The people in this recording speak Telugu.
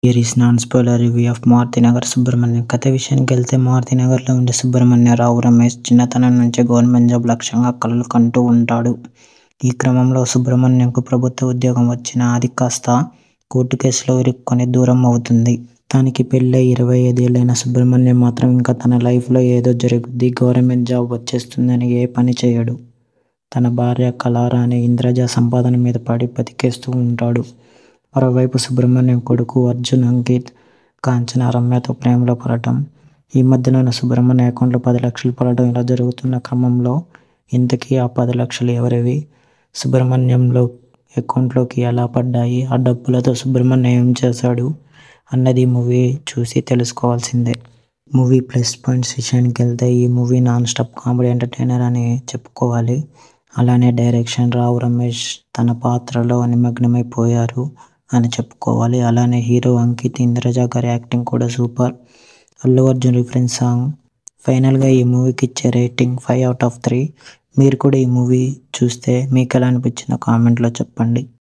Here is non spoiler review of Maruthi Nagar Subrahmanyam. కథ విషయానికి వెళ్తే మారుతినగర్లో ఉండే సుబ్రహ్మణ్యరావు రమేష్ చిన్నతనం నుంచే గవర్నమెంట్ జాబ్ లక్ష్యంగా కలలు కంటూ ఉంటాడు. ఈ క్రమంలో సుబ్రహ్మణ్యంకు ప్రభుత్వ ఉద్యోగం వచ్చినా అది కాస్త కోర్టు కేసులో ఇరుక్కొని దూరం అవుతుంది. తనకి పెళ్ళై 25 ఏళ్ళైన సుబ్రహ్మణ్యం మాత్రం ఇంకా తన లైఫ్లో ఏదో జరుగుద్ది, గవర్నమెంట్ జాబ్ వచ్చేస్తుందని ఏ పని చేయడు. తన భార్య కళారాణి ఇంద్రజ సంపాదన మీద పడి బతికేస్తూ ఉంటాడు. మరోవైపు సుబ్రహ్మణ్యం కొడుకు అర్జున్, అంకిత్, కాంచన, రమ్యతో ప్రేమలో పడటం, ఈ మధ్యలోనే సుబ్రహ్మణ్యం అకౌంట్లో 10 లక్షలు పడటం ఇలా జరుగుతున్న క్రమంలో ఇంతకీ ఆ 10 లక్షలు ఎవరివి, సుబ్రహ్మణ్యంలో అకౌంట్లోకి ఎలా పడ్డాయి, ఆ డబ్బులతో సుబ్రహ్మణ్యం ఏం చేశాడు అన్నది మూవీ చూసి తెలుసుకోవాల్సిందే. మూవీ ప్లస్ పాయింట్స్ విషయానికి వెళ్తే ఈ movie non stop comedy entertainer అని చెప్పుకోవాలి. అలానే డైరెక్షన్ రావు రమేష్ తన పాత్రలో నిమగ్నమైపోయారు అని చెప్పుకోవాలి. అలానే హీరో అంకిత్, ఇంద్రజ గారి యాక్టింగ్ కూడా super. Allu Arjun reference song. ఫైనల్గా ఈ మూవీకి ఇచ్చే రేటింగ్ 5/3. మీరు కూడా ఈ మూవీ చూస్తే మీకు ఎలా అనిపించిందో కామెంట్లో చెప్పండి.